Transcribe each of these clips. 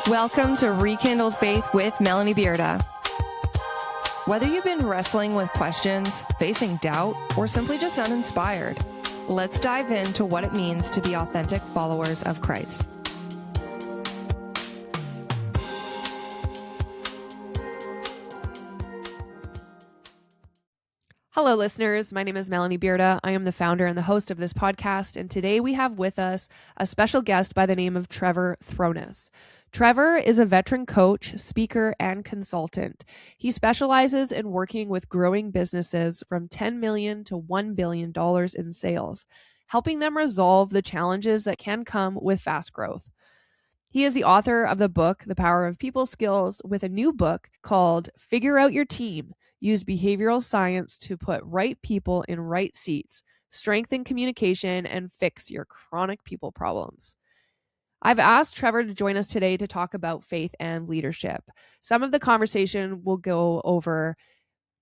Welcome to Rekindled Faith with Melanie Bearda. Whether you've been wrestling with questions, facing doubt, or simply just uninspired, let's dive into what it means to be authentic followers of Christ. Hello, listeners. My name is Melanie Bearda. I am the founder and the host of this podcast, and today we have with us a special guest by the name of Trevor Throness. Trevor is a veteran coach, speaker, and consultant. He specializes in working with growing businesses from $10 million to $1 billion in sales, helping them resolve the challenges that can come with fast growth. He is the author of the book, The Power of People Skills, with a new book called Figure Out Your Team. Use behavioral science to put right people in right seats, strengthen communication, and fix your chronic people problems. I've asked Trevor to join us today to talk about faith and leadership. Some of the conversation will go over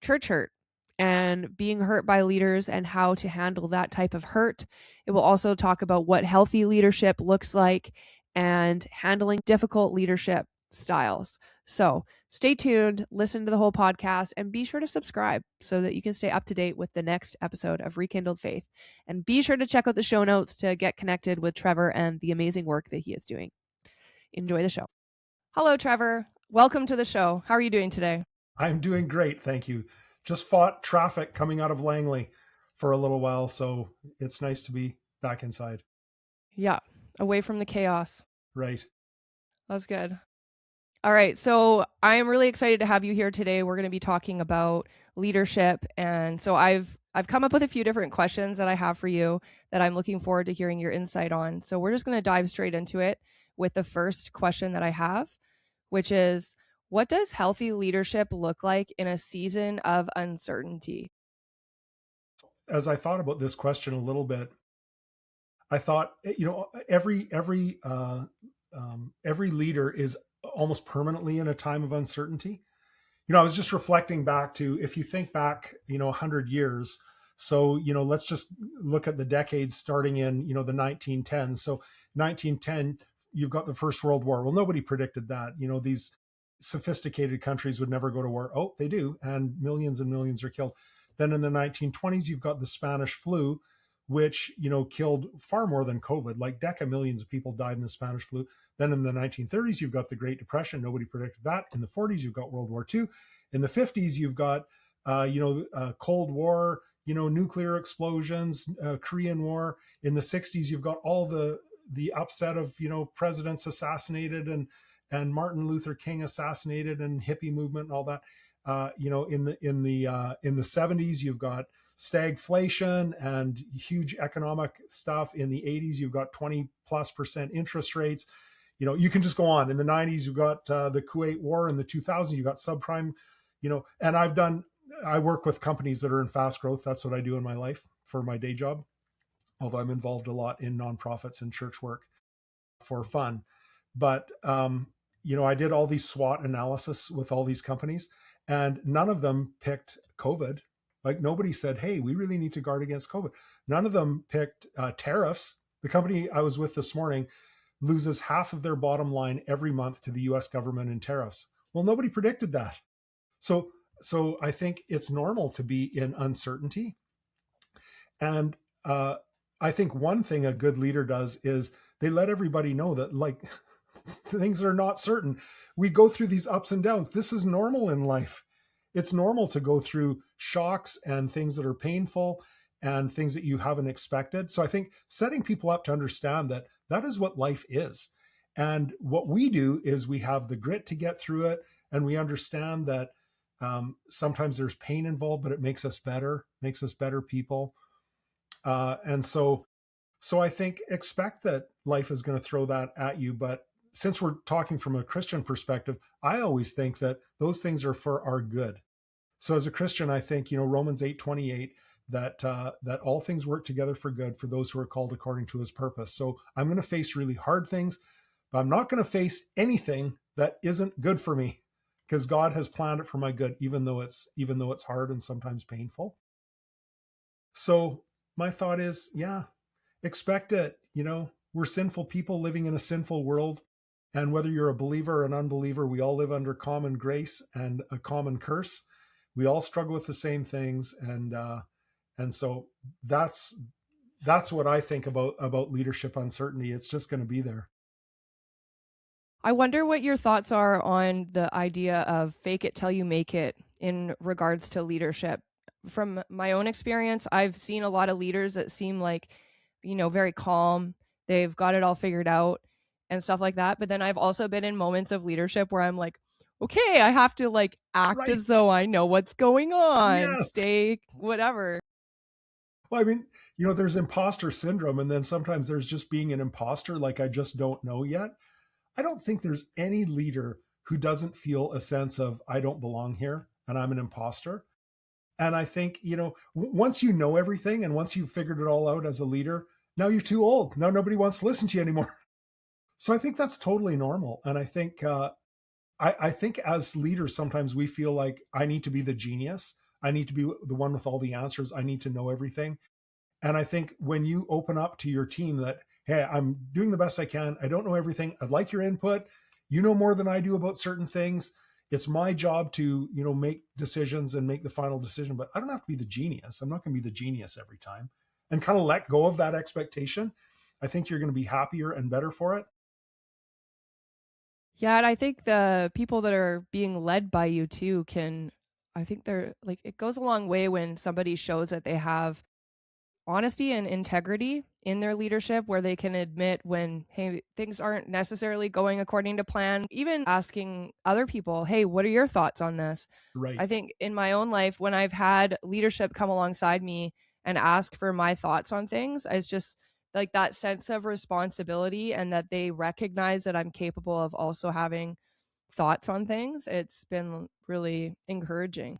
church hurt and being hurt by leaders and how to handle that type of hurt. It will also talk about what healthy leadership looks like and handling difficult leadership styles. So stay tuned, listen to the whole podcast, and be sure to subscribe so that you can stay up to date with the next episode of Rekindled Faith. And be sure to check out the show notes to get connected with Trevor and the amazing work that he is doing. Enjoy the show. Hello, Trevor. Welcome to the show. How are you doing today? I'm doing great, thank you. Just fought traffic coming out of Langley for a little while, so it's nice to be back inside. Yeah, away from the chaos. Right. That's good. All right, so I'm really excited to have you here today. We're going to be talking about leadership, and so I've come up with a few different questions that I have for you that I'm looking forward to hearing your insight on. So we're just going to dive straight into it with the first question that I have, which is, what does healthy leadership look like in a season of uncertainty? As I thought about this question a little bit, I thought, every leader is almost permanently in a time of uncertainty. I was just reflecting back to, if you think back, 100 years. So, let's just look at the decades starting in, the 1910s. So 1910, you've got the First World War. Well, nobody predicted that. These sophisticated countries would never go to war. Oh, they do. And millions are killed. Then in the 1920s, you've got the Spanish flu, which, killed far more than COVID, like decamillions of people died in the Spanish flu. Then in the 1930s, you've got the Great Depression. Nobody predicted that. In the 40s, you've got World War II. In the 50s, you've got, Cold War, nuclear explosions, Korean War. In the 60s, you've got all the upset of, presidents assassinated and Martin Luther King assassinated and hippie movement and all that. In the 70s, you've got stagflation and huge economic stuff. In the 80s, you've got 20+% interest rates. You can just go on. In the 90s, you've got the Kuwait War. In the 2000s, you've got subprime, and I work with companies that are in fast growth. That's what I do in my life for my day job, although I'm involved a lot in nonprofits and church work for fun. But, I did all these SWOT analysis with all these companies, and none of them picked COVID. Like, nobody said, hey, we really need to guard against COVID. None of them picked tariffs. The company I was with this morning loses half of their bottom line every month to the US government in tariffs. Well, nobody predicted that. So I think it's normal to be in uncertainty. And I think one thing a good leader does is they let everybody know that, like, things are not certain. We go through these ups and downs. This is normal in life. It's normal to go through shocks and things that are painful and things that you haven't expected. So I think setting people up to understand that that is what life is. And what we do is we have the grit to get through it. And we understand that sometimes there's pain involved, but it makes us better people. And so I think expect that life is going to throw that at you. But since we're talking from a Christian perspective, I always think that those things are for our good. So as a Christian, I think, Romans 8:28, that all things work together for good for those who are called according to his purpose. So I'm going to face really hard things, but I'm not going to face anything that isn't good for me, because God has planned it for my good, even though it's hard and sometimes painful. So my thought is, expect it. We're sinful people living in a sinful world. And whether you're a believer or an unbeliever, we all live under common grace and a common curse. We all struggle with the same things, and so that's what I think about leadership uncertainty. It's just going to be there. I wonder what your thoughts are on the idea of fake it till you make it in regards to leadership. From my own experience, I've seen a lot of leaders that seem like, very calm. They've got it all figured out and stuff like that. But then I've also been in moments of leadership where I'm like, okay, I have to like act Right. as though I know what's going on, Yes. stay whatever. Well, I mean, there's imposter syndrome, and then sometimes there's just being an imposter, like I just don't know yet. I don't think there's any leader who doesn't feel a sense of I don't belong here and I'm an imposter. And I think, once you know everything and once you've figured it all out as a leader, now you're too old. Now nobody wants to listen to you anymore. So I think that's totally normal. And I think, I think as leaders, sometimes we feel like I need to be the genius. I need to be the one with all the answers. I need to know everything. And I think when you open up to your team that, hey, I'm doing the best I can. I don't know everything. I'd like your input. You know more than I do about certain things. It's my job to, make decisions and make the final decision, but I don't have to be the genius. I'm not going to be the genius every time, and kind of let go of that expectation. I think you're going to be happier and better for it. Yeah, and I think the people that are being led by you too I think they're like, it goes a long way when somebody shows that they have honesty and integrity in their leadership, where they can admit when, hey, things aren't necessarily going according to plan, even asking other people, hey, what are your thoughts on this? Right. I think in my own life, when I've had leadership come alongside me and ask for my thoughts on things, it's just like that sense of responsibility, and that they recognize that I'm capable of also having thoughts on things. It's been really encouraging.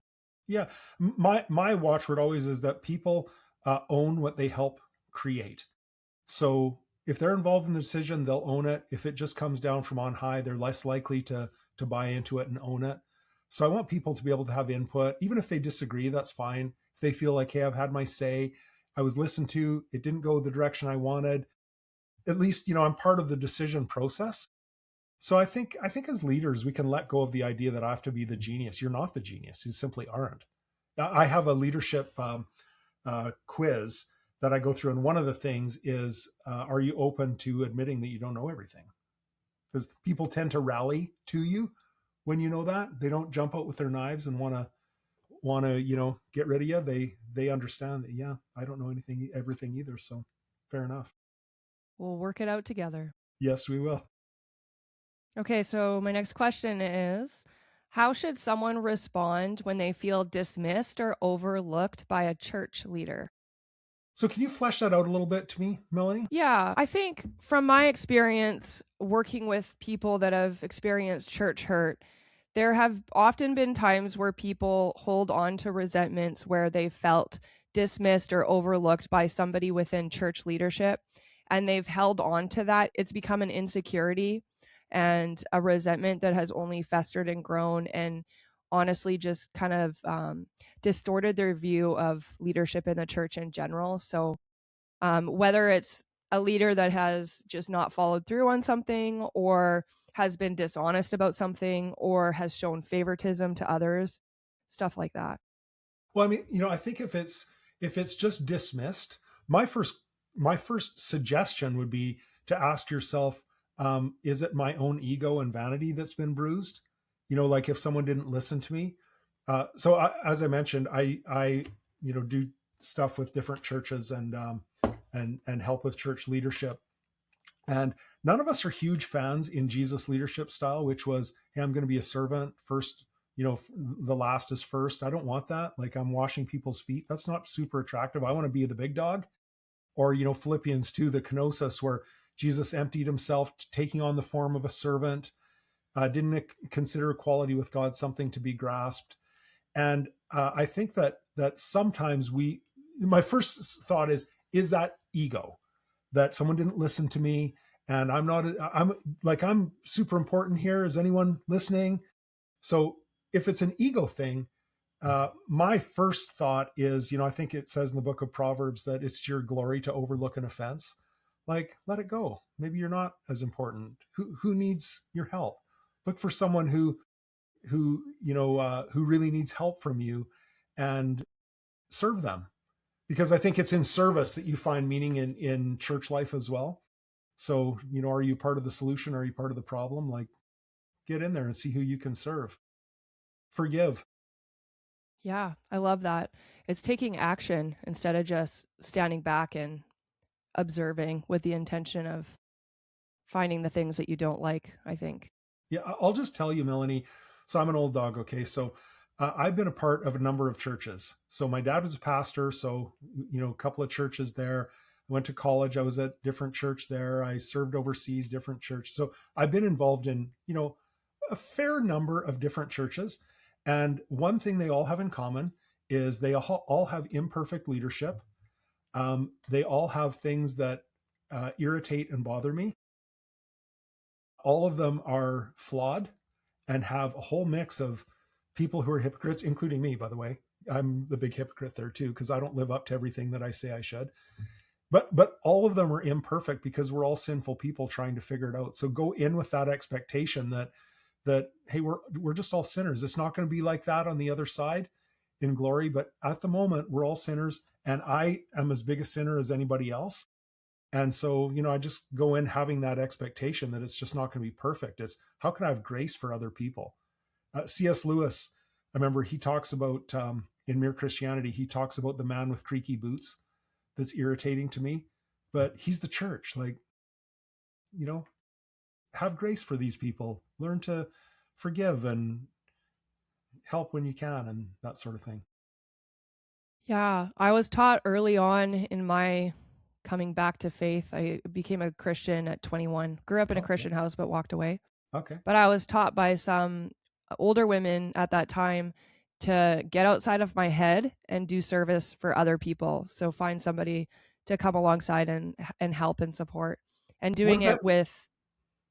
Yeah. My watchword always is that people own what they help create. So if they're involved in the decision, they'll own it. If it just comes down from on high, they're less likely to buy into it and own it. So I want people to be able to have input, even if they disagree. That's fine. If they feel like, hey, I've had my say, I was listened to, it didn't go the direction I wanted. At least, I'm part of the decision process. So I think as leaders, we can let go of the idea that I have to be the genius. You're not the genius. You simply aren't. I have a leadership quiz that I go through, and one of the things is, are you open to admitting that you don't know everything? Because people tend to rally to you when you know that. They don't jump out with their knives and want to get rid of you. They understand that, yeah, I don't know everything either. So fair enough. We'll work it out together. Yes, we will. Okay, so my next question is, how should someone respond when they feel dismissed or overlooked by a church leader? So can you flesh that out a little bit to me, Melanie? Yeah, I think from my experience working with people that have experienced church hurt, there have often been times where people hold on to resentments where they felt dismissed or overlooked by somebody within church leadership, and they've held on to that. It's become an insecurity and a resentment that has only festered and grown, and honestly just kind of distorted their view of leadership in the church in general. So whether it's a leader that has just not followed through on something, or has been dishonest about something, or has shown favoritism to others, stuff like that. Well, I mean, I think if it's just dismissed, my first suggestion would be to ask yourself, is it my own ego and vanity that's been bruised? Like if someone didn't listen to me. As I mentioned, I do stuff with different churches and help with church leadership. And none of us are huge fans in Jesus' leadership style, which was, hey, I'm going to be a servant first. The last is first. I don't want that. Like I'm washing people's feet. That's not super attractive. I want to be the big dog. Or, Philippians 2, the kenosis, where Jesus emptied himself, taking on the form of a servant, didn't consider equality with God something to be grasped. And I think that sometimes my first thought is that ego, that someone didn't listen to me, and I'm super important here. Is anyone listening? So if it's an ego thing, my first thought is, I think it says in the book of Proverbs that it's your glory to overlook an offense. like, let it go. Maybe you're not as important. Who needs your help? Look for someone who really needs help from you, and serve them. Because I think it's in service that you find meaning in church life as well. So, are you part of the solution? Are you part of the problem? Like, get in there and see who you can serve. Forgive. Yeah, I love that. It's taking action instead of just standing back and observing with the intention of finding the things that you don't like, I think. Yeah, I'll just tell you, Melanie. So I'm an old dog. Okay. So I've been a part of a number of churches. So my dad was a pastor. So, a couple of churches there. I went to college. I was at different church there. I served overseas, different church. So I've been involved in, a fair number of different churches. And one thing they all have in common is they all have imperfect leadership. They all have things that irritate and bother me. All of them are flawed and have a whole mix of people who are hypocrites, including me, by the way. I'm the big hypocrite there too, because I don't live up to everything that I say I should. But all of them are imperfect because we're all sinful people trying to figure it out. So go in with that expectation that hey, we're just all sinners. It's not going to be like that on the other side in glory, but at the moment we're all sinners, and I am as big a sinner as anybody else. And so, I just go in having that expectation that it's just not going to be perfect. It's how can I have grace for other people? C.S. Lewis, I remember he talks about in Mere Christianity, he talks about the man with creaky boots that's irritating to me, but he's the church. Like, have grace for these people, learn to forgive and help when you can, and that sort of thing. Yeah, I was taught early on in my coming back to faith. I became a Christian at 21. Grew up in a Okay. Christian house, but walked away. Okay. But I was taught by some older women at that time to get outside of my head and do service for other people. So find somebody to come alongside and help and support. And What doing did that it with,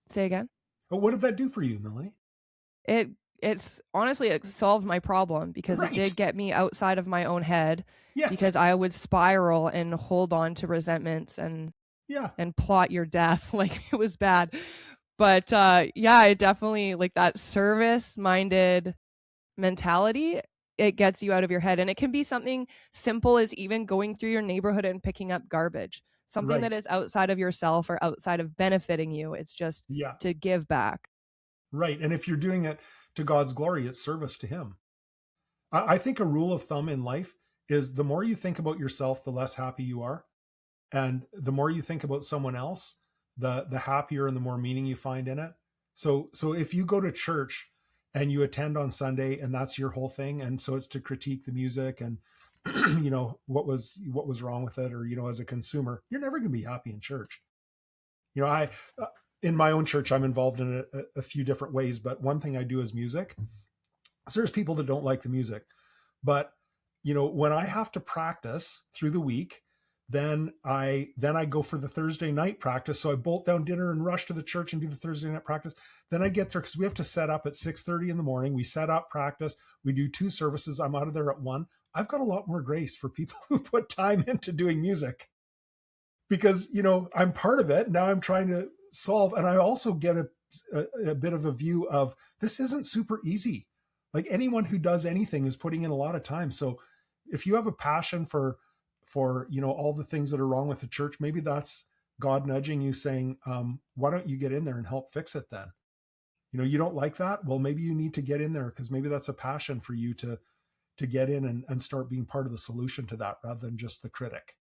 say again? what did that do for you, Melanie? It it's honestly, it solved my problem because it Right. did get me outside of my own head, Yes. because I would spiral and hold on to resentments Yeah. and plot your death. Like, it was bad. But yeah, it definitely, like, that service minded mentality, it gets you out of your head. And it can be something simple as even going through your neighborhood and picking up garbage, something Right. that is outside of yourself or outside of benefiting you. It's just Yeah. to give back. Right. And if you're doing it to God's glory, it's service to Him. I think a rule of thumb in life is the more you think about yourself, the less happy you are. And the more you think about someone else, the happier and the more meaning you find in it. So if you go to church and you attend on Sunday and that's your whole thing, and so it's to critique the music and what was wrong with it, or as a consumer, you're never going to be happy in church. I in my own church, I'm involved in a few different ways, but one thing I do is music. So there's people that don't like the music, but when I have to practice through the week, then I go for the Thursday night practice. So I bolt down dinner and rush to the church and do the Thursday night practice. Then I get there because we have to set up at 6:30 in the morning. We set up practice. We do 2 services. I'm out of there at 1. I've got a lot more grace for people who put time into doing music, because I'm part of it. Now I'm trying to solve, and I also get a bit of a view of this isn't super easy. Like, anyone who does anything is putting in a lot of time. So if you have a passion for all the things that are wrong with the church, maybe that's God nudging you, saying, why don't you get in there and help fix it then? You don't like that, well, maybe you need to get in there, because maybe that's a passion for you to get in and start being part of the solution to that rather than just the critic.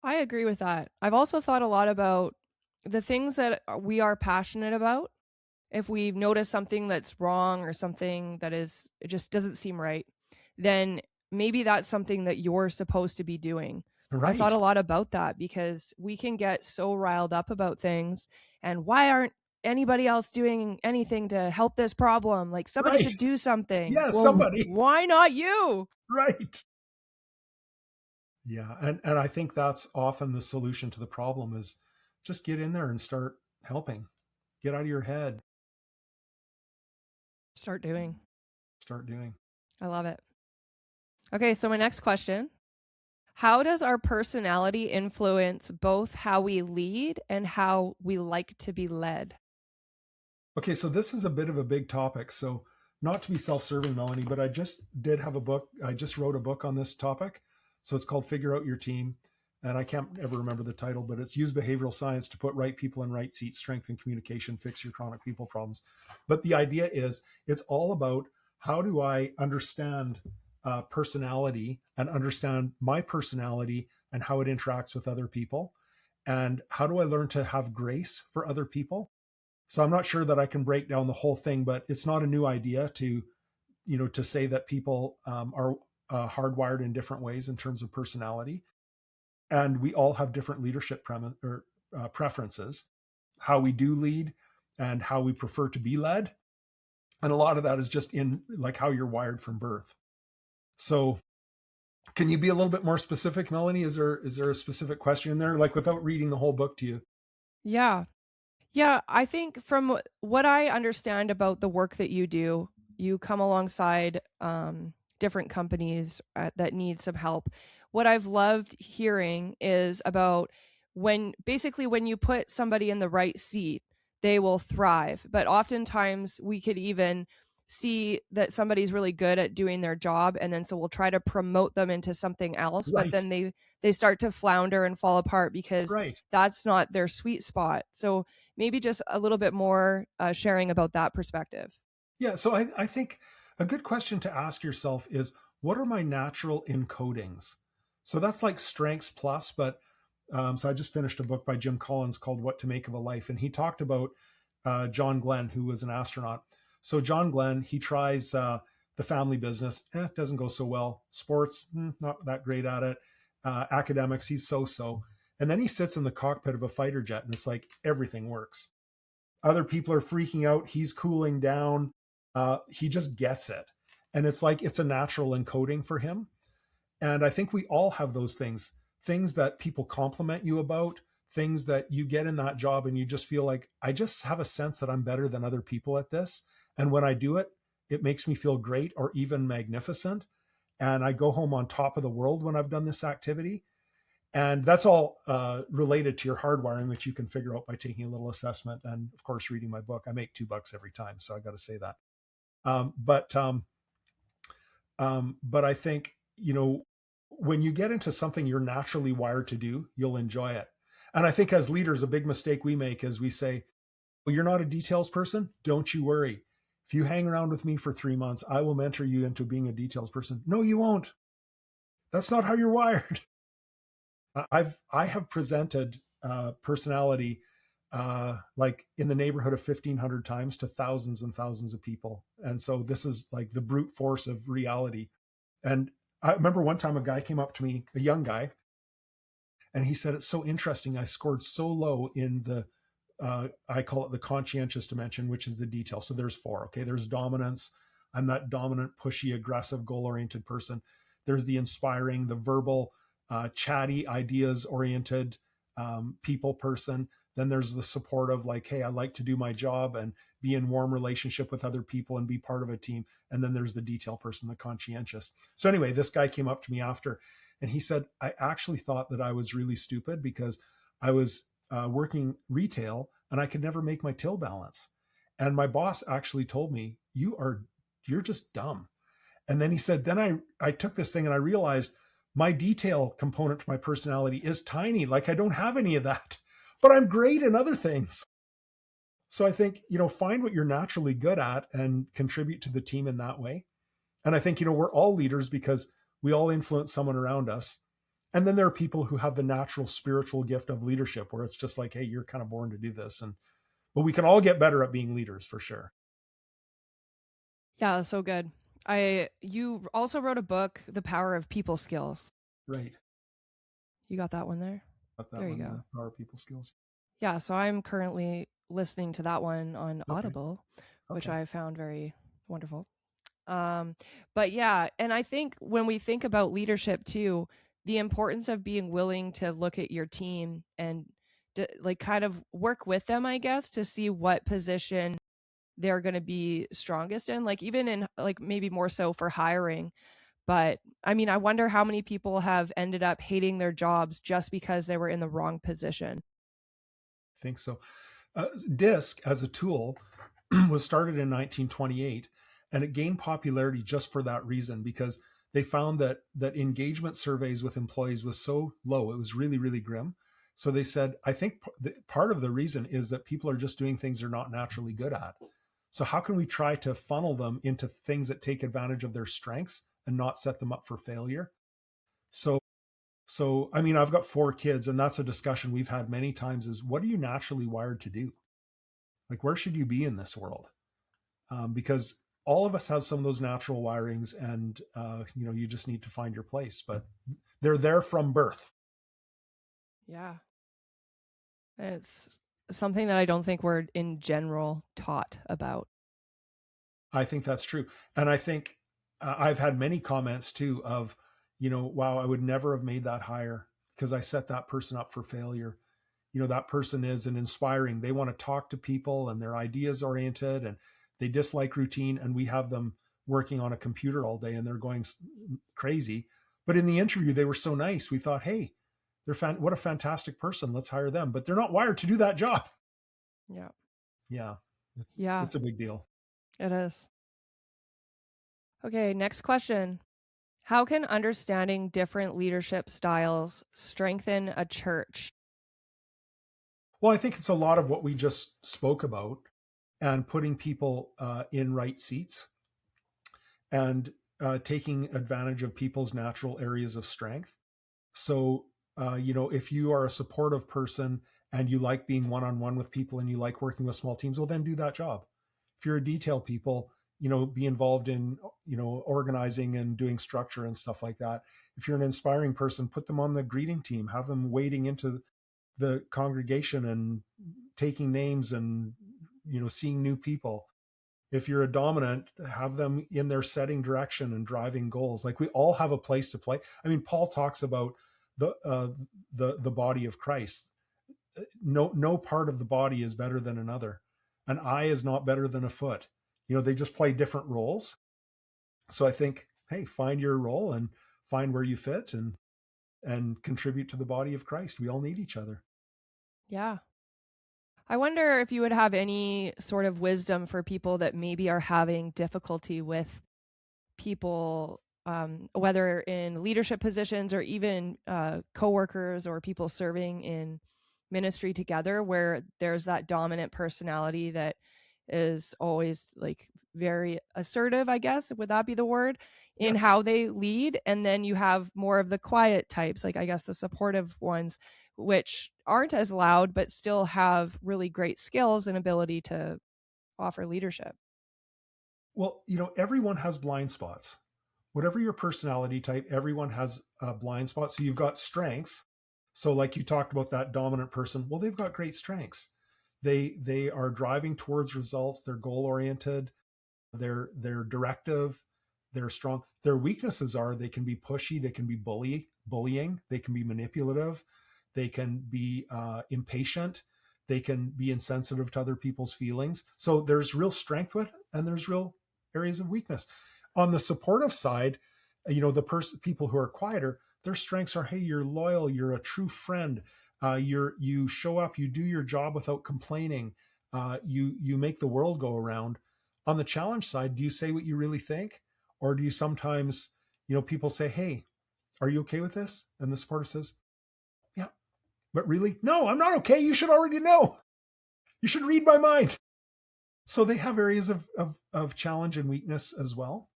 I agree with that. I've also thought a lot about the things that we are passionate about. If we notice something that's wrong or something that it just doesn't seem right, then maybe that's something that you're supposed to be doing. I've thought Right. a lot about that because we can get so riled up about things, and why aren't anybody else doing anything to help this problem? Like, somebody Right. should do something. Yeah, Well, somebody. why not you? Right. Yeah, and I think that's often the solution to the problem is just get in there and start helping. Get out of your head, Start doing. start doing. I love it. Okay, so my next question: How does our personality influence both how we lead and how we like to be led? Okay, so this is a bit of a big topic. So, not to be self serving, Melanie, but I just did have a book. I just wrote a book on this topic. So, it's called Figure Out Your Team. And I can't ever remember the title, but it's Use Behavioral Science to Put Right People in Right Seats, Strengthen Communication, Fix Your Chronic People Problems. But the idea is it's all about how do I understand personality and understand my personality and how it interacts with other people? And how do I learn to have grace for other people? So I'm not sure that I can break down the whole thing, but it's not a new idea to, to say that people are hardwired in different ways in terms of personality, and we all have different leadership preferences, how we do lead, and how we prefer to be led, and a lot of that is just in like how you're wired from birth. So, can you be a little bit more specific, Melanie? Is there a specific question in there, like without reading the whole book to you? Yeah. Yeah, I think from what I understand about the work that you do, you come alongside different companies that need some help. What I've loved hearing is about when you put somebody in the right seat, they will thrive. But oftentimes we could even see that somebody's really good at doing their job, and then so we'll try to promote them into something else, but Right, then they start to flounder and fall apart because right. that's not their sweet spot. So maybe just a little bit more sharing about that perspective. Yeah, so I think a good question to ask yourself is what are my natural encodings? So that's like strengths plus, but so I just finished a book by Jim Collins called What to Make of a Life, and he talked about John Glenn, who was an astronaut. So John Glenn, he tries the family business, doesn't go so well. Sports, not that great at it. Academics, he's so. And then he sits in the cockpit of a fighter jet, and it's like everything works. Other people are freaking out. He's cooling down. He just gets it. And it's like it's a natural encoding for him. And I think we all have those things that people compliment you about, things that you get in that job and you just feel like, I just have a sense that I'm better than other people at this. And when I do it, it makes me feel great or even magnificent. And I go home on top of the world when I've done this activity. And that's all related to your hardwiring, which you can figure out by taking a little assessment and, of course, reading my book. I make $2 every time, so I got to say that. But I think when you get into something you're naturally wired to do, you'll enjoy it. And I think as leaders, a big mistake we make is we say, "Well, you're not a details person. Don't you worry. If you hang around with me for 3 months, I will mentor you into being a details person." No, you won't. That's not how you're wired. I have presented personality like in the neighborhood of 1,500 times to thousands and thousands of people, and so this is like the brute force of reality. And I remember one time a guy came up to me, a young guy, and he said, "It's so interesting. I scored so low in the I call it the conscientious dimension, which is the detail. So there's four. Okay, there's dominance. I'm that dominant, pushy, aggressive, goal-oriented person. There's the inspiring, the verbal, chatty, ideas-oriented people person. Then there's the supportive, like, hey, I like to do my job and be in warm relationship with other people and be part of a team. And then there's the detail person, the conscientious. So anyway, this guy came up to me after, and he said, I actually thought that I was really stupid because I was working retail and I could never make my till balance. And my boss actually told me, you're just dumb. And then he said, then I took this thing and I realized my detail component to my personality is tiny. Like I don't have any of that, but I'm great in other things. So I think, find what you're naturally good at and contribute to the team in that way. And I think, we're all leaders because we all influence someone around us. And then there are people who have the natural spiritual gift of leadership where it's just like, hey, you're kind of born to do this. But we can all get better at being leaders for sure. Yeah, so good. You also wrote a book, The Power of People Skills. Right. You got that one there? Got that There you one, go. the power of people skills. Yeah, so I'm currently listening to that one on Okay. Audible, which Okay. I found very wonderful. Um, but yeah, and I think when we think about leadership too, the importance of being willing to look at your team and like kind of work with them, I guess, to see what position they're going to be strongest in, like even in like maybe more so for hiring. But I mean, I wonder how many people have ended up hating their jobs just because they were in the wrong position. I think so. DISC as a tool was started in 1928, and it gained popularity just for that reason, because they found that engagement surveys with employees was so low. It was really, really grim. So they said, I think part of the reason is that people are just doing things they're not naturally good at. So how can we try to funnel them into things that take advantage of their strengths and not set them up for failure? So I mean, I've got 4 kids, and that's a discussion we've had many times, is what are you naturally wired to do? Like, where should you be in this world? Because all of us have some of those natural wirings, and you just need to find your place, but they're there from birth. Yeah. It's something that I don't think we're in general taught about. I think that's true. And I think I've had many comments too of, wow, I would never have made that hire because I set that person up for failure. That person is an inspiring, they want to talk to people and they're ideas oriented and they dislike routine. And we have them working on a computer all day and they're going crazy. But in the interview, they were so nice. We thought, hey, what a fantastic person. Let's hire them. But they're not wired to do that job. Yeah. Yeah. Yeah, It's a big deal. it is. Okay, next question. How can understanding different leadership styles strengthen a church? Well, I think it's a lot of what we just spoke about, and putting people in right seats and taking advantage of people's natural areas of strength. So, if you are a supportive person and you like being one-on-one with people and you like working with small teams, well, then do that job. If you're a detail people, be involved in, organizing and doing structure and stuff like that. If you're an inspiring person, put them on the greeting team, have them wading into the congregation and taking names and, seeing new people. If you're a dominant, have them in their setting direction and driving goals. Like, we all have a place to play. I mean, Paul talks about the body of Christ. No part of the body is better than another. An eye is not better than a foot. They just play different roles. So I think, hey, find your role and find where you fit and contribute to the body of Christ. We all need each other. Yeah. I wonder if you would have any sort of wisdom for people that maybe are having difficulty with people, whether in leadership positions or even coworkers or people serving in ministry together, where there's that dominant personality that is always like very assertive, I guess, would that be the word, in Yes. how they lead? And then you have more of the quiet types, like I guess the supportive ones, which aren't as loud, but still have really great skills and ability to offer leadership. Well, everyone has blind spots. Whatever your personality type, everyone has a blind spot. So you've got strengths. So like you talked about that dominant person, well, they've got great strengths. They are driving towards results. They're goal oriented. They're directive. They're strong. Their weaknesses are they can be pushy. They can be bullying. They can be manipulative. They can be impatient. They can be insensitive to other people's feelings. So there's real strength with it, and there's real areas of weakness. On the supportive side, the people who are quieter, their strengths are, hey, you're loyal, you're a true friend, you show up, you do your job without complaining, you make the world go around. On the challenge side, do you say what you really think, or do you sometimes, people say, hey, are you okay with this? And the supporter says, yeah, but really, no, I'm not okay. You should already know. You should read my mind. So they have areas of challenge and weakness as well.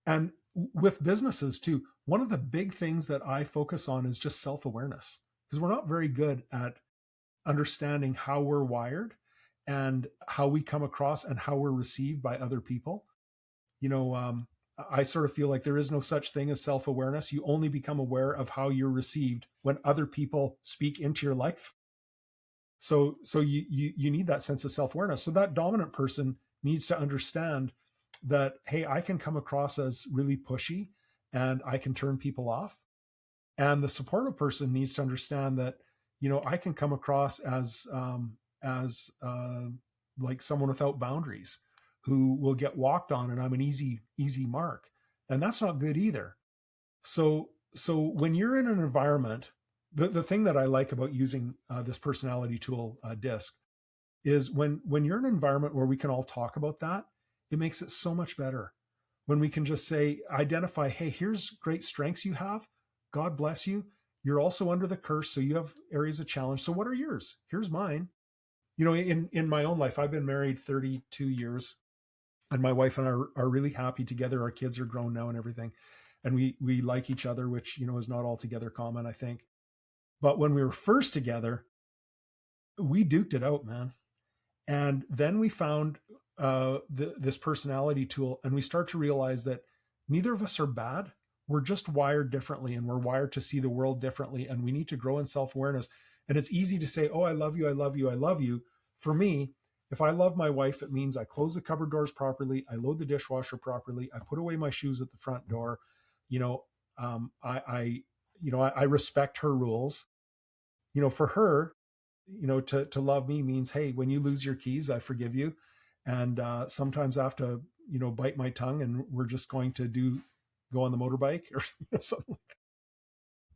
And with businesses too, one of the big things that I focus on is just self-awareness, because we're not very good at understanding how we're wired and how we come across and how we're received by other people. I sort of feel like there is no such thing as self-awareness. You only become aware of how you're received when other people speak into your life. So you need that sense of self-awareness. So that dominant person needs to understand that, hey, I can come across as really pushy and I can turn people off. And the supportive person needs to understand that, I can come across as like someone without boundaries who will get walked on, and I'm an easy mark. And that's not good either. So when you're in an environment, the thing that I like about using this personality tool disc is when you're in an environment where we can all talk about that, it makes it so much better. When we can just say, identify, hey, here's great strengths you have. God bless you. You're also under the curse, so you have areas of challenge. So what are yours? Here's mine. In my own life, I've been married 32 years, and my wife and I are really happy together. Our kids are grown now and everything, and we like each other, which is not altogether common, I think. But when we were first together, we duked it out, man. And then we found this personality tool, and we start to realize that neither of us are bad. We're just wired differently, and we're wired to see the world differently, and we need to grow in self-awareness. And it's easy to say, oh, I love you, I love you, I love you. For me, if I love my wife, it means I close the cupboard doors properly, I load the dishwasher properly, I put away my shoes at the front door. I respect her rules. For her, to love me means, hey, when you lose your keys, I forgive you. And sometimes I have to, bite my tongue, and we're just going to go on the motorbike or something like that.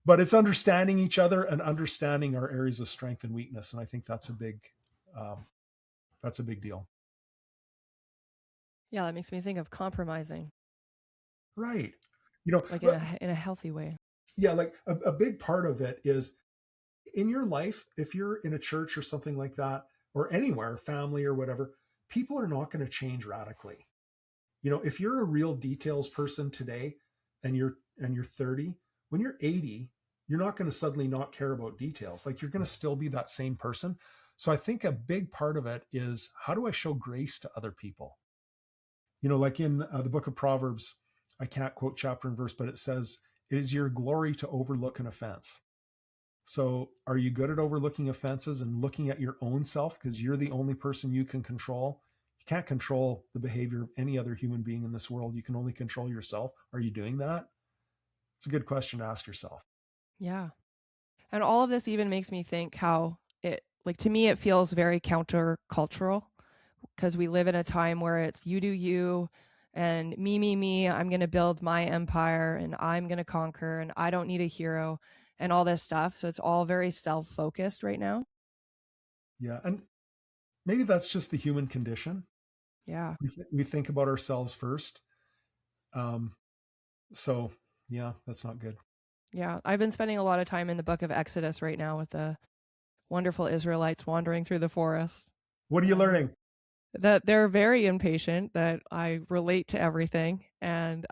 But it's understanding each other and understanding our areas of strength and weakness. And I think that's a big deal. Yeah, that makes me think of compromising. Right. Like in a healthy way. Yeah, like a big part of it is in your life, if you're in a church or something like that, or anywhere, family or whatever, people are not going to change radically. If you're a real details person today and you're 30, when you're 80, you're not going to suddenly not care about details. Like, you're going to still be that same person. So I think a big part of it is, how do I show grace to other people? Like in the book of Proverbs, I can't quote chapter and verse, but it says, it is your glory to overlook an offense. So are you good at overlooking offenses and looking at your own self? Because you're the only person you can control. You can't control the behavior of any other human being in this world. You can only control yourself. Are you doing that? It's a good question to ask yourself. Yeah. And all of this even makes me think how to me, it feels very countercultural, because we live in a time where it's you do you and me, I'm going to build my empire and I'm going to conquer and I don't need a hero and all this stuff. So it's all very self-focused right now. Yeah. And maybe that's just the human condition. Yeah. We think about ourselves first. So yeah, that's not good. Yeah. I've been spending a lot of time in the book of Exodus right now with the wonderful Israelites wandering through the forest. What are you learning? That they're very impatient, that I relate to everything, and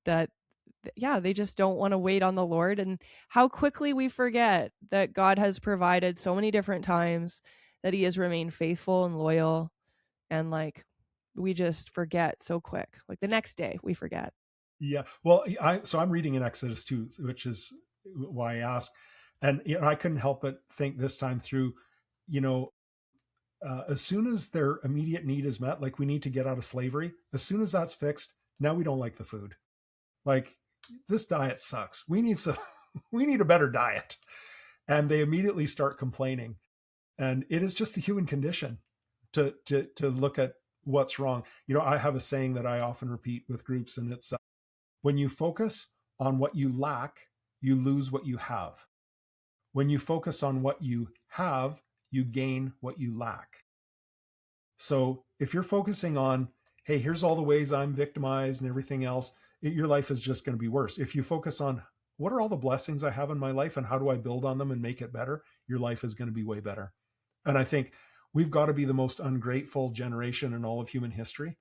they just don't want to wait on the Lord, and how quickly we forget that God has provided so many different times, that he has remained faithful and loyal, and we just forget so quick. Like the next day we forget. Yeah. Well, I'm reading in Exodus 2, which is why I asked. And I couldn't help but think this time through, as soon as their immediate need is met, like we need to get out of slavery, as soon as that's fixed, now we don't like the food. Like, this diet sucks. We need a better diet. And they immediately start complaining. And it is just the human condition to look at what's wrong. I have a saying that I often repeat with groups, and it's when you focus on what you lack, you lose what you have. When you focus on what you have, you gain what you lack. So if you're focusing on, hey, here's all the ways I'm victimized and everything else, your life is just going to be worse. If you focus on, what are all the blessings I have in my life and how do I build on them and make it better, your life is going to be way better. And I think we've got to be the most ungrateful generation in all of human history.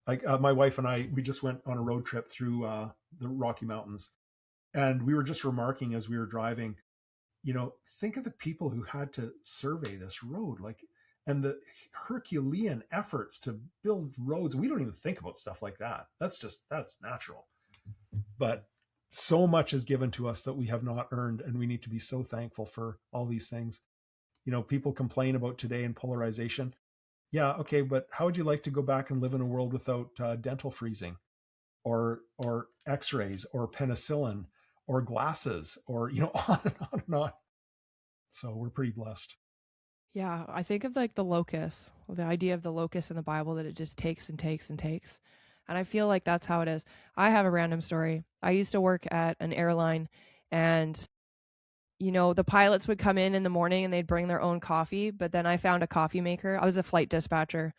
Like my wife and I, we just went on a road trip through the Rocky Mountains, and we were just remarking as we were driving, think of the people who had to survey this road, and the Herculean efforts to build roads. We don't even think about stuff like that. That's natural. But so much is given to us that we have not earned, and we need to be so thankful for all these things. People complain about today and polarization. Yeah, okay, but how would you like to go back and live in a world without dental freezing, or X-rays, or penicillin, or glasses, or on and on and on? So we're pretty blessed. Yeah, I think of the locust, the idea of the locust in the Bible, that it just takes and takes and takes. And I feel like that's how it is. I have a random story. I used to work at an airline, and the pilots would come in the morning and they'd bring their own coffee, but then I found a coffee maker. I was a flight dispatcher,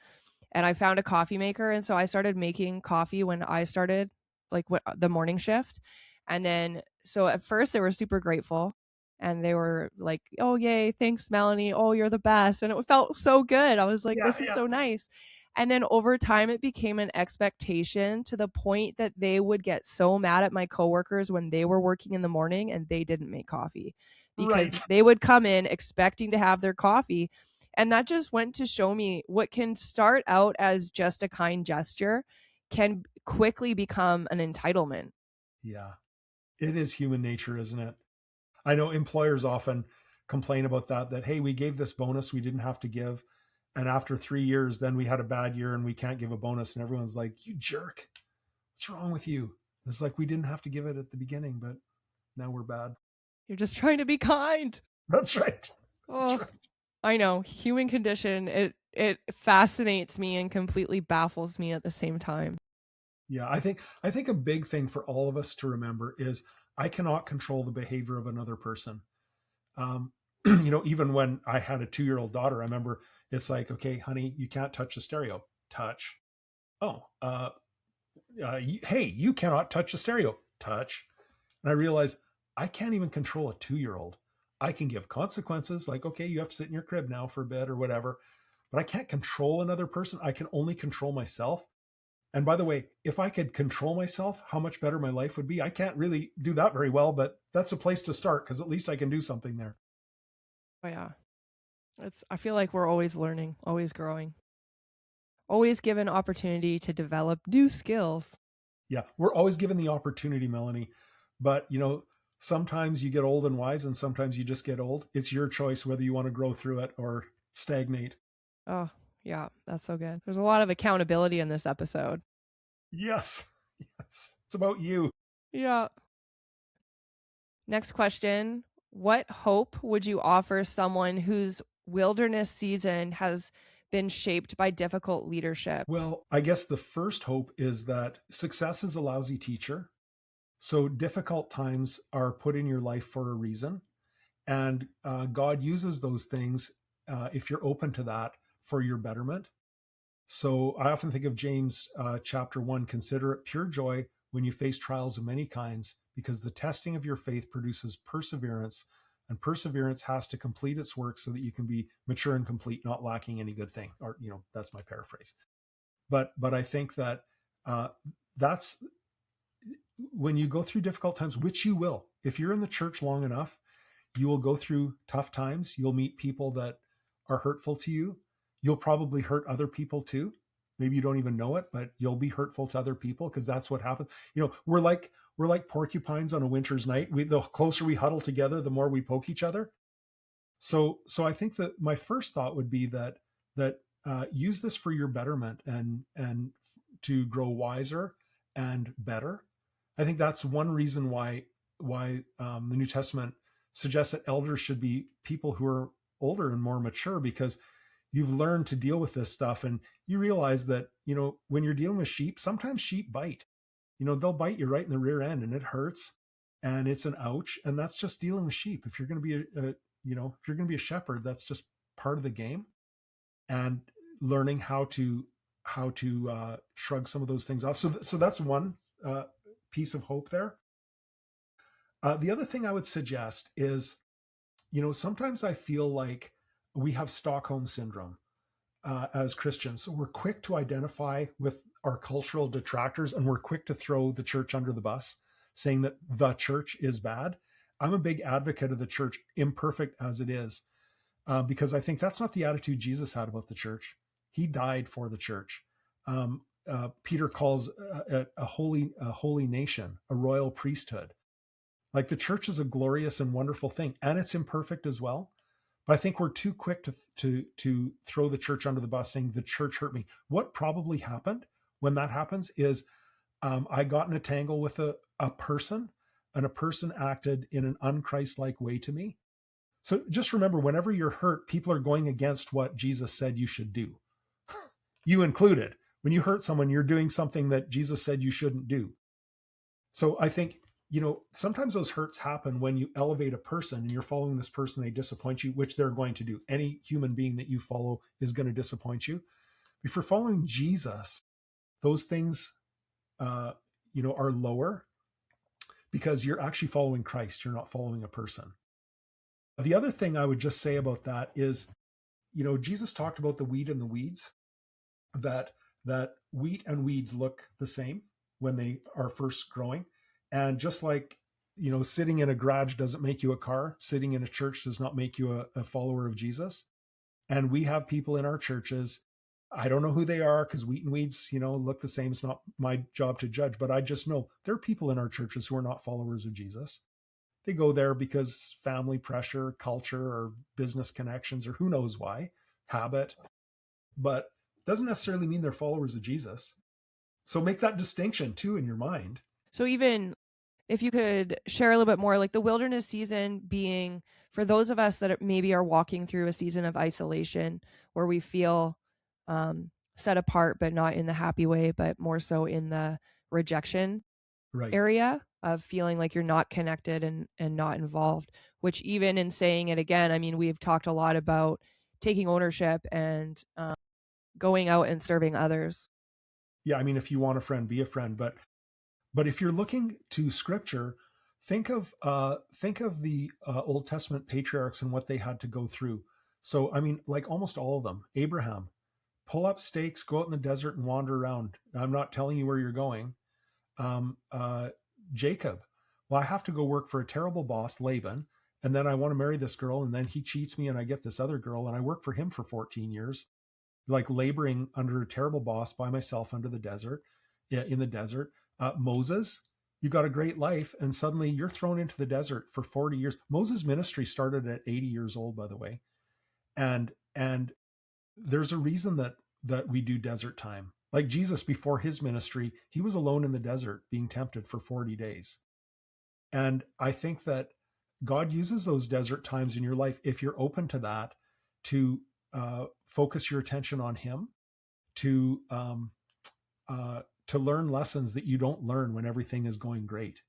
and I found a coffee maker, and so I started making coffee when I started like the morning shift. And then so at first they were super grateful, and they were like, "Oh, yay, thanks Melanie. Oh, you're the best." And it felt so good. I was like, Yeah, "This is yeah. so nice." And then over time it became an expectation, to the point that they would get so mad at my coworkers when they were working in the morning and they didn't make coffee, because Right. they would come in expecting to have their coffee. And that just went to show me what can start out as just a kind gesture can quickly become an entitlement. Yeah. It is human nature, isn't it? I know employers often complain about that, hey, we gave this bonus we didn't have to give. And after 3 years, then we had a bad year and we can't give a bonus. And everyone's like, you jerk. What's wrong with you? And it's like, we didn't have to give it at the beginning, but now we're bad. You're just trying to be kind. That's right. That's Oh, right. I know. Human condition, it fascinates me and completely baffles me at the same time. Yeah, I think a big thing for all of us to remember is I cannot control the behavior of another person. Um, even when I had a 2-year-old daughter, I remember it's like, okay, honey, you can't touch the stereo. Touch. Oh, hey, you cannot touch the stereo. Touch. And I realized I can't even control a 2-year-old. I can give consequences like, okay, you have to sit in your crib now for a bit or whatever, but I can't control another person. I can only control myself. And by the way, if I could control myself, how much better my life would be. I can't really do that very well, but that's a place to start because at least I can do something there. Oh yeah. I feel like we're always learning, always growing, always given opportunity to develop new skills. Yeah, we're always given the opportunity, Melanie. But, sometimes you get old and wise and sometimes you just get old. It's your choice whether you want to grow through it or stagnate. Oh, yeah, that's so good. There's a lot of accountability in this episode. Yes. Yes. It's about you. Yeah. Next question. What hope would you offer someone whose wilderness season has been shaped by difficult leadership? Well, I guess the first hope is that success is a lousy teacher. So difficult times are put in your life for a reason. And God uses those things, if you're open to that, for your betterment. So I often think of James chapter 1, consider it pure joy when you face trials of many kinds, because the testing of your faith produces perseverance, and perseverance has to complete its work so that you can be mature and complete, not lacking any good thing. Or, that's my paraphrase. But I think that that's when you go through difficult times, which you will. If you're in the church long enough, you will go through tough times. You'll meet people that are hurtful to you. You'll probably hurt other people too. Maybe you don't even know it, but you'll be hurtful to other people because that's what happens. We're like porcupines on a winter's night. The closer we huddle together, the more we poke each other. So I think that my first thought would be that use this for your betterment and to grow wiser and better. I think that's one reason why the New Testament suggests that elders should be people who are older and more mature, because you've learned to deal with this stuff and you realize that, when you're dealing with sheep, sometimes sheep bite. They'll bite you right in the rear end and it hurts and it's an ouch. And that's just dealing with sheep. If you're going to be if you're going to be a shepherd, that's just part of the game. And learning how to shrug some of those things off. So that's one piece of hope there. The other thing I would suggest is, sometimes I feel like we have Stockholm syndrome as Christians. So we're quick to identify with our cultural detractors and we're quick to throw the church under the bus, saying that the church is bad. I'm a big advocate of the church, imperfect as it is, because I think that's not the attitude Jesus had about the church. He died for the church. Peter calls a holy nation, a royal priesthood. Like, the church is a glorious and wonderful thing, and it's imperfect as well. But I think we're too quick to throw the church under the bus, saying the church hurt me. What probably happened when that happens is I got in a tangle with a person, and a person acted in an unchrist-like way to me. So just remember, whenever you're hurt, people are going against what Jesus said you should do. You included. When you hurt someone, you're doing something that Jesus said you shouldn't do. So I think, sometimes those hurts happen when you elevate a person and you're following this person, they disappoint you, which they're going to do. Any human being that you follow is going to disappoint you. If you're following Jesus, those things, are lower because you're actually following Christ. You're not following a person. The other thing I would just say about that is, Jesus talked about the wheat and the weeds, that wheat and weeds look the same when they are first growing. And just like, sitting in a garage doesn't make you a car, sitting in a church does not make you a follower of Jesus. And we have people in our churches, I don't know who they are because wheat and weeds, look the same. It's not my job to judge, but I just know there are people in our churches who are not followers of Jesus. They go there because family pressure, culture, or business connections, or who knows why, habit, but doesn't necessarily mean they're followers of Jesus. So make that distinction too in your mind. So even if you could share a little bit more, like the wilderness season being for those of us that maybe are walking through a season of isolation where we feel set apart, but not in the happy way, but more so in the rejection area of feeling like you're not connected and not involved, which even in saying it again, I mean, we've talked a lot about taking ownership and going out and serving others. Yeah. I mean, if you want a friend, be a friend, but if you're looking to scripture, think of the Old Testament patriarchs and what they had to go through. So, I mean, like almost all of them, Abraham, pull up stakes, go out in the desert and wander around. I'm not telling you where you're going. Jacob, well, I have to go work for a terrible boss, Laban, and then I want to marry this girl, and then he cheats me and I get this other girl, and I work for him for 14 years, like laboring under a terrible boss by myself in the desert. Moses, you got a great life, and suddenly you're thrown into the desert for 40 years. Moses' ministry started at 80 years old, by the way. And there's a reason that we do desert time. Like Jesus, before his ministry, he was alone in the desert being tempted for 40 days. And I think that God uses those desert times in your life, if you're open to that, to focus your attention on him, to learn lessons that you don't learn when everything is going great.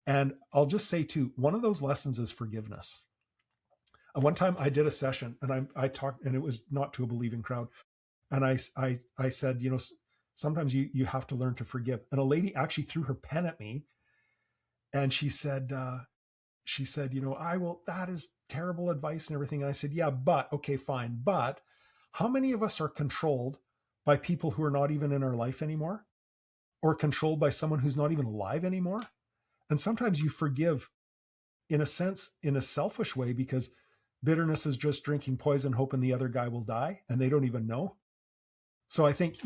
And I'll just say too, one of those lessons is forgiveness. And one time I did a session and I talked, and it was not to a believing crowd. And I said, sometimes you have to learn to forgive. And a lady actually threw her pen at me, and she said, that is terrible advice and everything. And I said, yeah, but okay, fine. But how many of us are controlled by people who are not even in our life anymore, or controlled by someone who's not even alive anymore? And sometimes you forgive, in a sense, in a selfish way, because bitterness is just drinking poison, hoping the other guy will die, and they don't even know. So I think,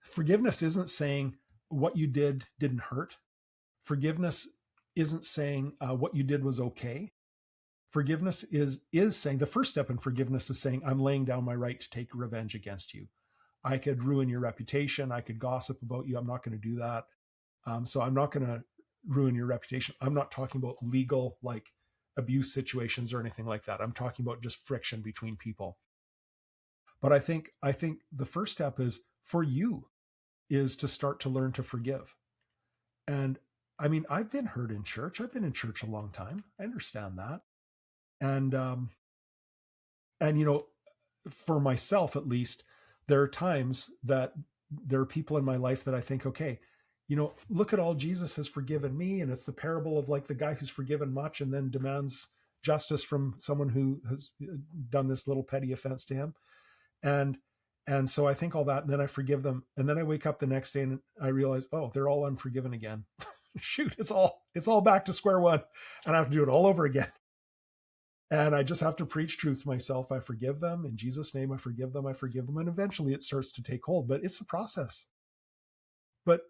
forgiveness isn't saying what you did didn't hurt. Forgiveness isn't saying what you did was okay. Forgiveness is saying, the first step in forgiveness is saying, I'm laying down my right to take revenge against you. I could ruin your reputation. I could gossip about you. I'm not going to do that. So I'm not going to ruin your reputation. I'm not talking about legal, like abuse situations or anything like that. I'm talking about just friction between people. But I think the first step is for you is to start to learn to forgive. And I mean, I've been hurt in church. I've been in church a long time. I understand that. And for myself, at least, there are times that there are people in my life that I think, okay, look at all Jesus has forgiven me. And it's the parable of like the guy who's forgiven much and then demands justice from someone who has done this little petty offense to him. And so I think all that, and then I forgive them. And then I wake up the next day and I realize, oh, they're all unforgiven again. Shoot, it's all back to square one, and I have to do it all over again. And I just have to preach truth to myself. I forgive them in Jesus' name. I forgive them. And eventually it starts to take hold, but it's a process. But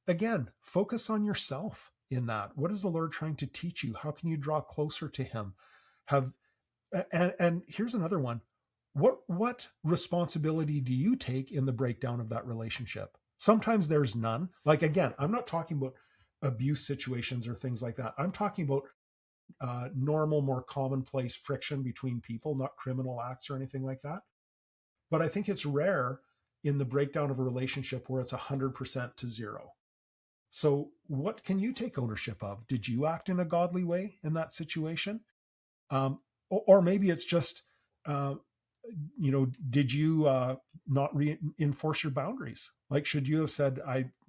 again, focus on yourself in that. What is the Lord trying to teach you? How can you draw closer to him? And here's another one. What responsibility do you take in the breakdown of that relationship? Sometimes there's none. Like, again, I'm not talking about abuse situations or things like that. I'm talking about normal, more commonplace friction between people, not criminal acts or anything like that. But I think it's rare in the breakdown of a relationship where it's 100% to zero. So what can you take ownership of? Did you act in a godly way in that situation? Or maybe it's just, did you not reinforce your boundaries? Like, should you have said,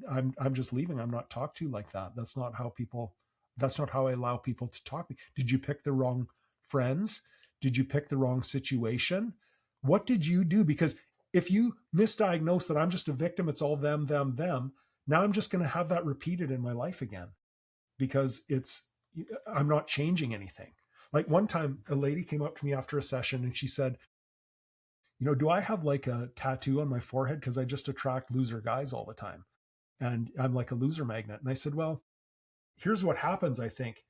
I'm just leaving. I'm not talked to like that. That's not how I allow people to talk to me. Did you pick the wrong friends? Did you pick the wrong situation? What did you do? Because if you misdiagnose that I'm just a victim, it's all them, now I'm just going to have that repeated in my life again, because I'm not changing anything. Like one time a lady came up to me after a session and she said, do I have like a tattoo on my forehead because I just attract loser guys all the time and I'm like a loser magnet? And I said, well, here's what happens. I think,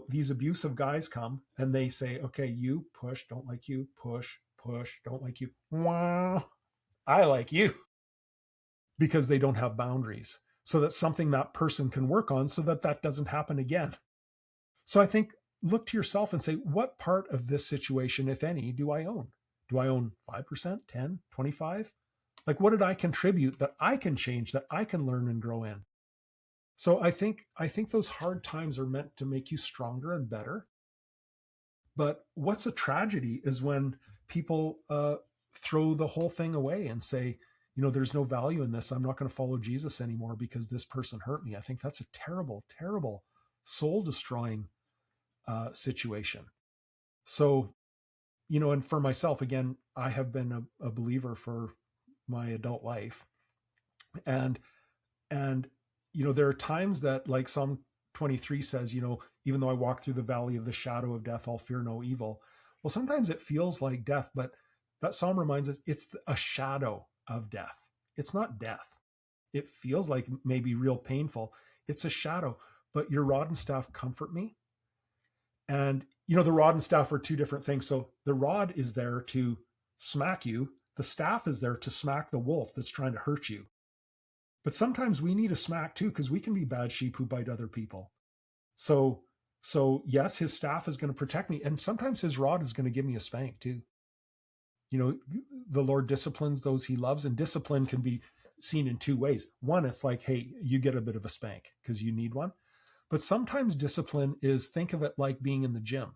these abusive guys come and they say, okay, you push, don't like you, push, don't like you. Wow, I like you. Because they don't have boundaries. So that's something that person can work on so that doesn't happen again. So I think, look to yourself and say, what part of this situation, if any, do I own? Do I own 5%, 10, 25? Like, what did I contribute that I can change, that I can learn and grow in? So I think those hard times are meant to make you stronger and better. But what's a tragedy is when people throw the whole thing away and say, there's no value in this. I'm not going to follow Jesus anymore because this person hurt me. I think that's a terrible, terrible, soul destroying situation. So, and for myself, again, I have been a believer for my adult life. And there are times that, like Psalm 23 says, even though I walk through the valley of the shadow of death, I'll fear no evil. Well, sometimes it feels like death, but that Psalm reminds us it's a shadow of death. It's not death. It feels like maybe real painful. It's a shadow, but your rod and staff comfort me. And, the rod and staff are two different things. So the rod is there to smack you. The staff is there to smack the wolf that's trying to hurt you. But sometimes we need a smack too, because we can be bad sheep who bite other people. So yes, his staff is going to protect me. And sometimes his rod is going to give me a spank too. The Lord disciplines those he loves, and discipline can be seen in two ways. One, it's like, hey, you get a bit of a spank because you need one. But sometimes discipline is, think of it like being in the gym.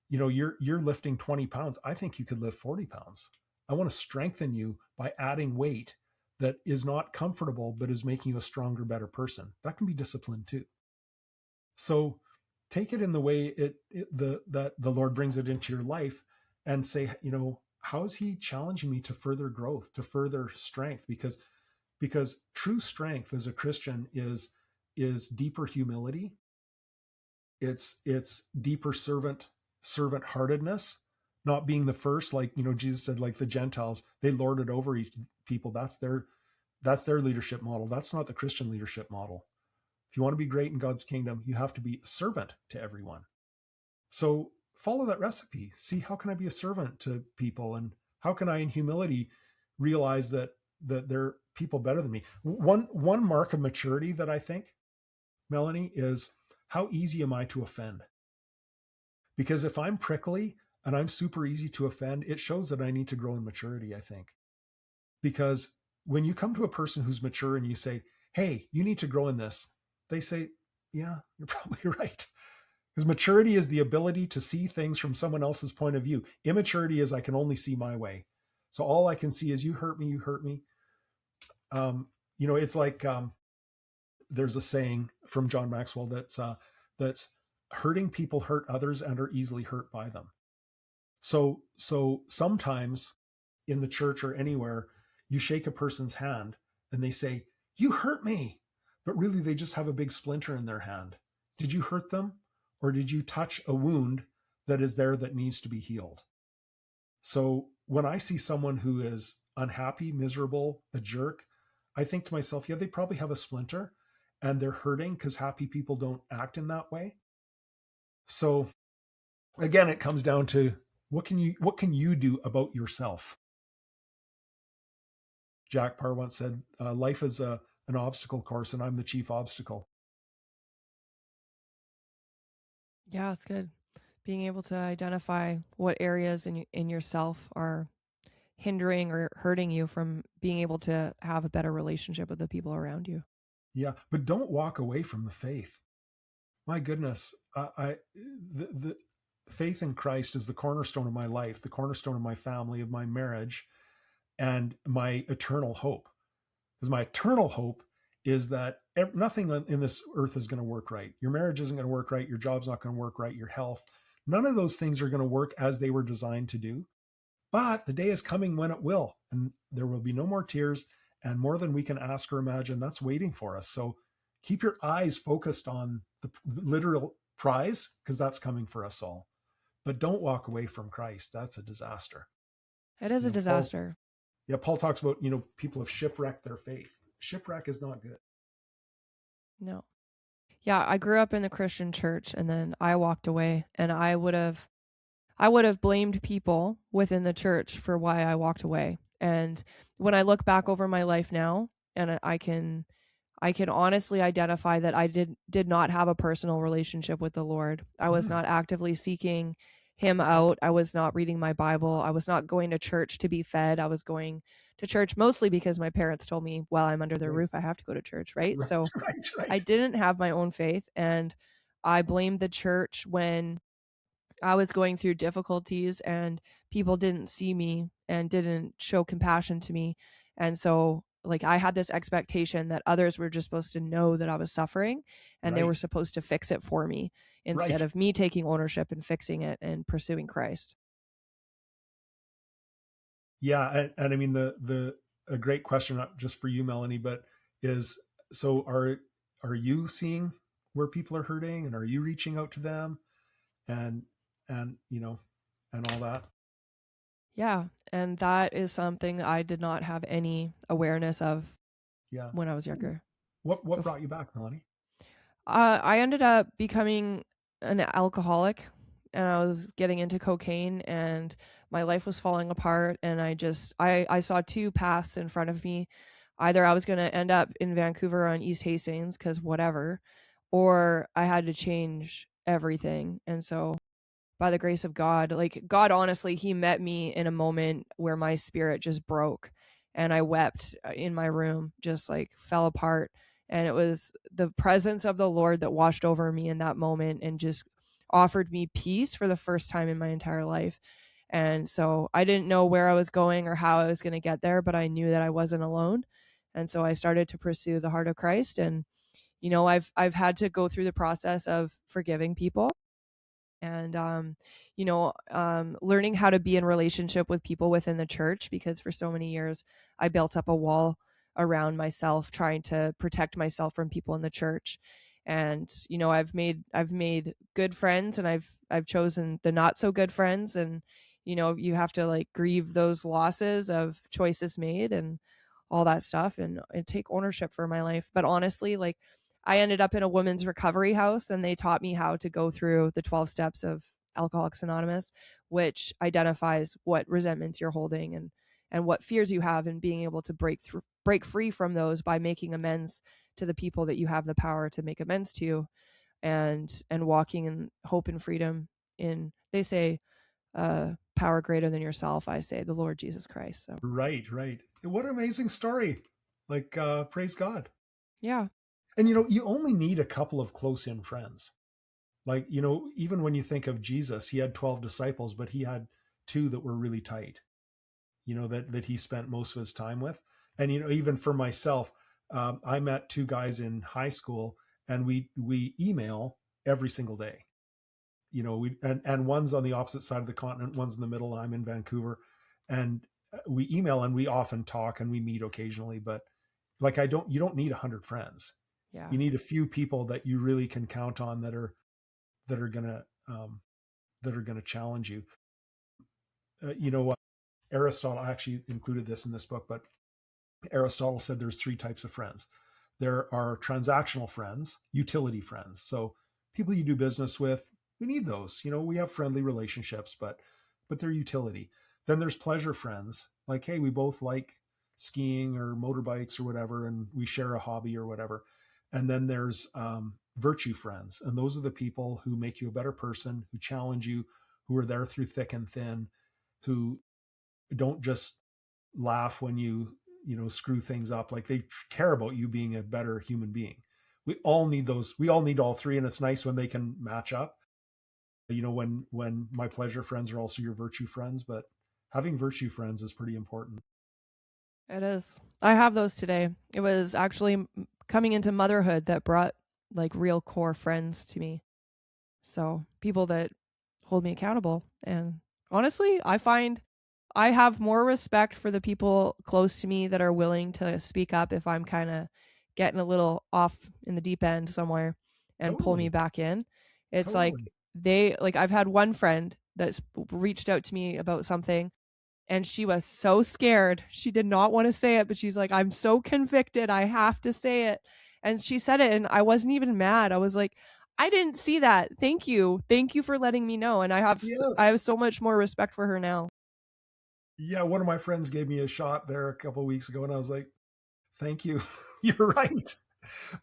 You're lifting 20 pounds. I think you could lift 40 pounds. I want to strengthen you by adding weight that is not comfortable, but is making you a stronger, better person. That can be discipline too. So take it in the way that the Lord brings it into your life and say, how is he challenging me to further growth, to further strength? Because true strength as a Christian is deeper humility. It's deeper servant heartedness, not being the first, like, Jesus said, like the Gentiles, they lord it over people. That's their leadership model. That's not the Christian leadership model. If you want to be great in God's kingdom, you have to be a servant to everyone. So follow that recipe. See, how can I be a servant to people? And how can I, in humility, realize that they're people better than me? One mark of maturity that I think, Melanie, is how easy am I to offend? Because if I'm prickly and I'm super easy to offend, it shows that I need to grow in maturity, I think. Because when you come to a person who's mature and you say, hey, you need to grow in this, they say, yeah, you're probably right. Because maturity is the ability to see things from someone else's point of view. Immaturity is, I can only see my way. So all I can see is, you hurt me, you hurt me. It's like, there's a saying from John Maxwell that's hurting people hurt others and are easily hurt by them. So sometimes in the church or anywhere, you shake a person's hand and they say, you hurt me. But really, they just have a big splinter in their hand. Did you hurt them? Or did you touch a wound that is there that needs to be healed? So when I see someone who is unhappy, miserable, a jerk, I think to myself, yeah, they probably have a splinter and they're hurting because happy people don't act in that way. So again, it comes down to, what can you do about yourself? Jack Parr once said, life is an obstacle course and I'm the chief obstacle. Yeah, it's good. Being able to identify what areas in yourself are hindering or hurting you from being able to have a better relationship with the people around you. Yeah, but don't walk away from the faith. My goodness, the faith in Christ is the cornerstone of my life, the cornerstone of my family, of my marriage, and my eternal hope. Because my eternal hope is that nothing in this earth is going to work right. Your marriage isn't going to work right. Your job's not going to work right. Your health, none of those things are going to work as they were designed to do. But the day is coming when it will, and there will be no more tears, and more than we can ask or imagine, that's waiting for us. So keep your eyes focused on the literal prize, because that's coming for us all. But don't walk away from Christ. That's a disaster. It is a disaster. Paul talks about, people have shipwrecked their faith. Shipwreck is not good. No. Yeah, I grew up in the Christian church, and then I walked away, and I would have blamed people within the church for why I walked away. And when I look back over my life now, and I can honestly identify that I did not have a personal relationship with the Lord. I was not actively seeking him out. I was not reading my Bible. I was not going to church to be fed. I was going to church mostly because my parents told me, while I'm under their roof, I have to go to church, right? So right. I didn't have my own faith, and I blamed the church when I was going through difficulties and people didn't see me and didn't show compassion to me. And so like I had this expectation that others were just supposed to know that I was suffering, and they were supposed to fix it for me instead of me taking ownership and fixing it and pursuing Christ. Yeah. And I mean, a great question, not just for you, Melanie, but so are you seeing where people are hurting, and are you reaching out to them and and all that? Yeah. And that is something I did not have any awareness of when I was younger. What brought you back, Melanie? I ended up becoming an alcoholic, and I was getting into cocaine, and my life was falling apart. And I saw two paths in front of me. Either I was going to end up in Vancouver on East Hastings, because whatever, or I had to change everything. And so by the grace of God, like God, honestly, he met me in a moment where my spirit just broke, and I wept in my room, just like fell apart. And it was the presence of the Lord that washed over me in that moment and just offered me peace for the first time in my entire life. And so I didn't know where I was going or how I was going to get there, but I knew that I wasn't alone. And so I started to pursue the heart of Christ. And, I've had to go through the process of forgiving people, and learning how to be in relationship with people within the church, because for so many years I built up a wall around myself, trying to protect myself from people in the church. And I've made good friends, and I've chosen the not so good friends. And you have to like grieve those losses of choices made and all that stuff, and take ownership for my life. But honestly, like, I ended up in a women's recovery house, and they taught me how to go through the 12 steps of Alcoholics Anonymous, which identifies what resentments you're holding and what fears you have, and being able to break free from those by making amends to the people that you have the power to make amends to, and walking in hope and freedom in, they say, power greater than yourself. I say the Lord Jesus Christ. So Right. What an amazing story. Like, praise God. yeah. And you only need a couple of close in friends. Like, even when you think of Jesus, he had 12 disciples, but he had two that were really tight, that he spent most of his time with. And, even for myself, I met two guys in high school, and we email every single day. And one's on the opposite side of the continent, one's in the middle. I'm in Vancouver, and we email, and we often talk, and we meet occasionally. But like, you don't need 100 friends. Yeah. You need a few people that you really can count on that are gonna challenge you. Aristotle, I actually included this in this book, but Aristotle said there's three types of friends. There are transactional friends, utility friends. So people you do business with, we need those. We have friendly relationships, but they're utility. Then there's pleasure friends. Like, hey, we both like skiing or motorbikes or whatever, and we share a hobby or whatever. And then there's virtue friends. And those are the people who make you a better person, who challenge you, who are there through thick and thin, who don't just laugh when you screw things up. Like they care about you being a better human being. We all need those. We all need all three, and it's nice when they can match up. When my pleasure friends are also your virtue friends, but having virtue friends is pretty important. It is. I have those today. It was actually coming into motherhood that brought like real core friends to me. So people that hold me accountable. And honestly, I find I have more respect for the people close to me that are willing to speak up if I'm kind of getting a little off in the deep end somewhere and pull me Totally. back in. It's like Totally. I've had one friend that's reached out to me about something, and she was so scared. She did not want to say it, but she's like, I'm so convicted. I have to say it. And she said it, and I wasn't even mad. I was like, I didn't see that. Thank you. Thank you for letting me know. And I have Yes. so much more respect for her now. Yeah, one of my friends gave me a shot there a couple of weeks ago, and I was like, "Thank you, you're right."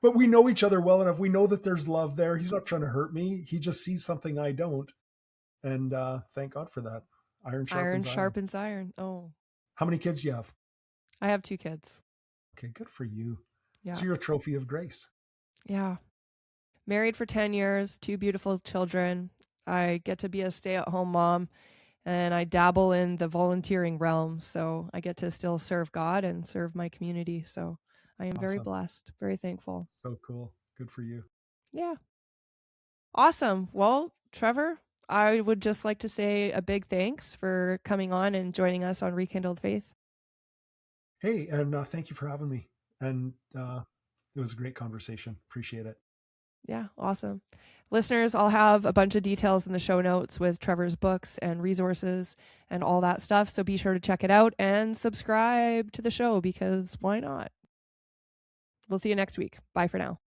But we know each other well enough. We know that there's love there. He's not trying to hurt me. He just sees something I don't, and thank God for that. Iron Iron sharpens iron. sharpens iron. Oh, How many kids do you have? I have 2 kids. Okay, good for you. Yeah. So you're a trophy of grace. Yeah. Married for 10 years, 2 beautiful children. I get to be a stay-at-home mom, and I dabble in the volunteering realm, so I get to still serve God and serve my community. So I am very Awesome. blessed, very thankful. So cool. Good for you. Yeah. Awesome. Well, Trevor, I would just like to say a big thanks for coming on and joining us on Rekindled Faith. Hey, and thank you for having me. And it was a great conversation. Appreciate it. Yeah, awesome. Listeners, I'll have a bunch of details in the show notes with Trevor's books and resources and all that stuff. So be sure to check it out and subscribe to the show because why not? We'll see you next week. Bye for now.